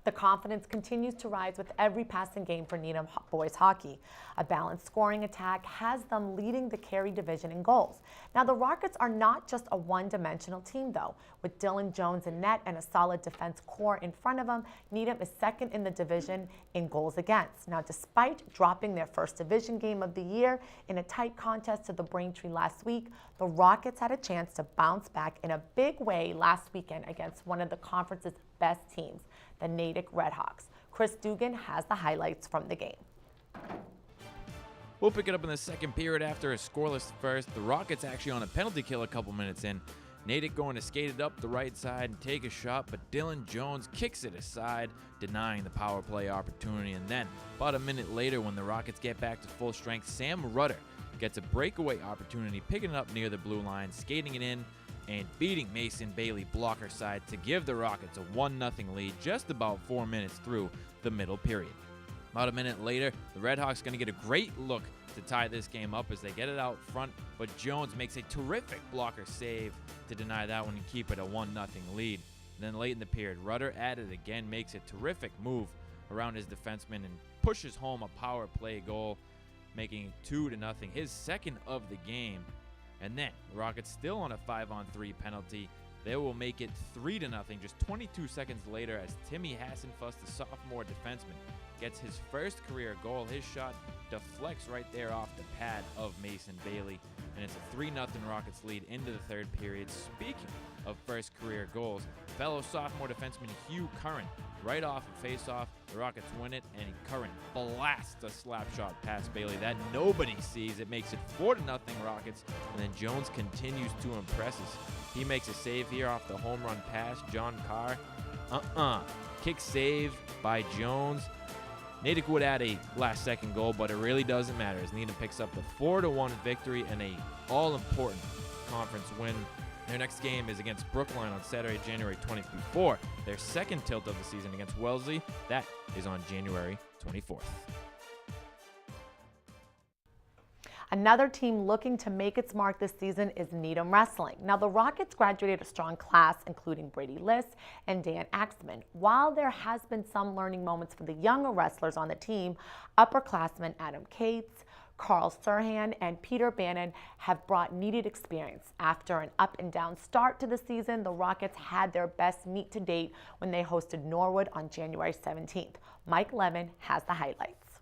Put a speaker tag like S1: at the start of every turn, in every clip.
S1: The confidence continues to rise with every passing game for Needham boys hockey. A balanced scoring attack has them leading the Carey division in goals. Now, the Rockets are not just a one-dimensional team, though. With Dylan Jones in net and a solid defense core in front of them, Needham is second in the division in goals against. Now, despite dropping their first division game of the year in a tight contest to the Braintree last week, the Rockets had a chance to bounce back in a big way last weekend against one of the conference's best teams, the Natick Redhawks. Chris Dugan has the highlights from the game.
S2: We'll pick it up in the second period after a scoreless first. The Rockets actually on a penalty kill a couple minutes in. Natick going to skate it up the right side and take a shot, but Dylan Jones kicks it aside, denying the power play opportunity. And then, about a minute later, when the Rockets get back to full strength, Sam Rudder gets a breakaway opportunity, picking it up near the blue line, skating it in, and beating Mason Bailey blocker side to give the Rockets a 1-0 lead just about 4 minutes through the middle period. About a minute later, the Redhawks going to get a great look to tie this game up as they get it out front, but Jones makes a terrific blocker save to deny that one and keep it a 1-0 lead. And then late in the period, Rudder at it again, makes a terrific move around his defenseman and pushes home a power play goal, making it 2-0, his second of the game. And then the Rockets still on a 5-on-3 penalty. They will make it 3-0 just 22 seconds later as Timmy Hassenfuss, the sophomore defenseman, gets his first career goal. His shot deflects right there off the pad of Mason Bailey, and it's a 3-0 Rockets lead into the third period. Speaking of first career goals, fellow sophomore defenseman Hugh Curran, right off a face-off, the Rockets win it, and Curran blasts a slap shot past Bailey that nobody sees. It makes it 4-0 Rockets, and then Jones continues to impress us. He makes a save here off the home run pass. John Carr, kick save by Jones. Natick would add a last-second goal, but it really doesn't matter as Needham picks up the 4-1 victory and a all-important conference win. Their next game is against Brookline on Saturday, January 20th before their second tilt of the season against Wellesley. That is on January 24th.
S1: Another team looking to make its mark this season is Needham Wrestling. Now, the Rockets graduated a strong class, including Brady List and Dan Axman. While there has been some learning moments for the younger wrestlers on the team, upperclassmen Adam Cates, Carl Serhan, and Peter Bannon have brought needed experience. After an up-and-down start to the season, the Rockets had their best meet to date when they hosted Norwood on January 17th. Mike Levin has the highlights.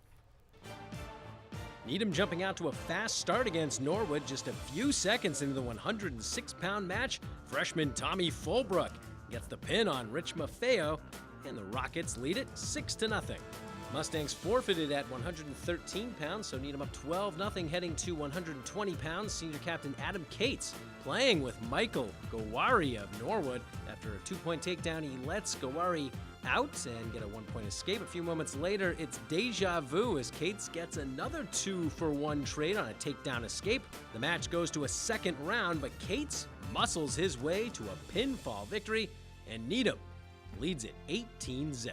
S3: Needham jumping out to a fast start against Norwood just a few seconds into the 106-pound match. Freshman Tommy Fulbrook gets the pin on Rich Maffeo, and the Rockets lead it 6-0. Mustangs forfeited at 113 pounds, so Needham up 12-0 heading to 120 pounds. Senior captain Adam Cates playing with Michael Gowari of Norwood. After a 2-point takedown, he lets Gowari out and get a 1-point escape. A few moments later, it's deja vu as Cates gets another 2-for-1 trade on a takedown escape. The match goes to a second round, but Cates muscles his way to a pinfall victory, and Needham leads it 18-0.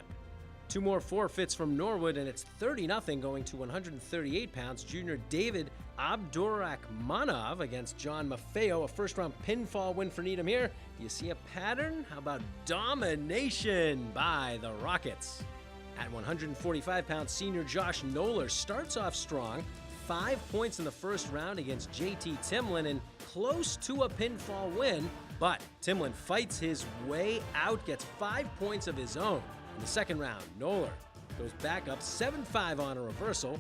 S3: Two more forfeits from Norwood, and it's 30-0 going to 138 pounds. Junior David Abdurakhmanov against John Maffeo. A first-round pinfall win for Needham here. Do you see a pattern? How about domination by the Rockets? At 145 pounds, senior Josh Noller starts off strong. 5 points in the first round against JT Timlin and close to a pinfall win. But Timlin fights his way out, gets 5 points of his own. In the second round, Noller goes back up 7-5 on a reversal.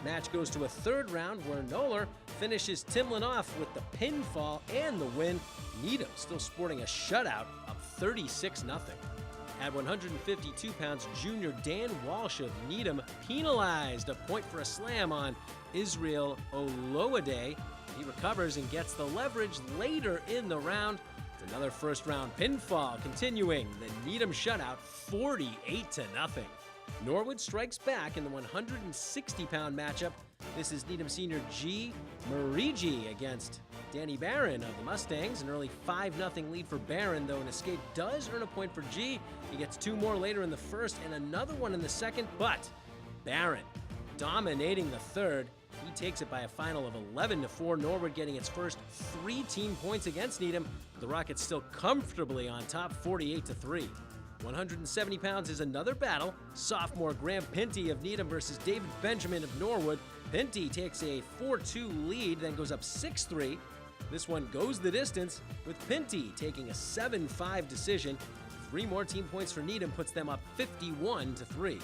S3: Match goes to a third round where Noller finishes Timlin off with the pinfall and the win. Needham still sporting a shutout, up 36-0. At 152 pounds, junior Dan Walsh of Needham penalized a point for a slam on Israel Oloade. He recovers and gets the leverage later in the round. It's another first-round pinfall, continuing the Needham shutout 48-0. Norwood strikes back in the 160-pound matchup. This is Needham senior G. Marigi against Danny Barron of the Mustangs. An early 5-0 lead for Barron, though an escape does earn a point for G. He gets 2 more later in the first and another one in the second, but Barron dominating the third. He takes it by a final of 11-4. Norwood getting its first 3 team points against Needham. The Rockets still comfortably on top, 48-3. 170 pounds is another battle. Sophomore Graham Pinty of Needham versus David Benjamin of Norwood. Pinty takes a 4-2 lead, then goes up 6-3. This one goes the distance, with Pinty taking a 7-5 decision. 3 more team points for Needham puts them up 51-3.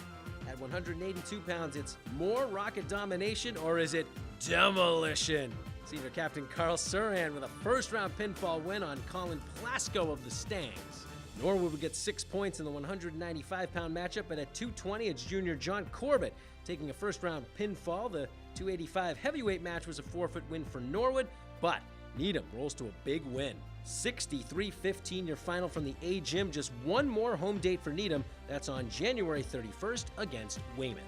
S3: At 182 pounds, it's more Rocket domination, or is it demolition? Senior captain Carl Suran with a first-round pinfall win on Colin Plasko of the Stangs. Norwood would get 6 points in the 195-pound matchup, but at 220, it's junior John Corbett taking a first-round pinfall. The 285 heavyweight match was a forfeit win for Norwood, but Needham rolls to a big win. 63-15 your final from the A-Gym. Just one more home date for Needham. That's on January 31st against Weymouth.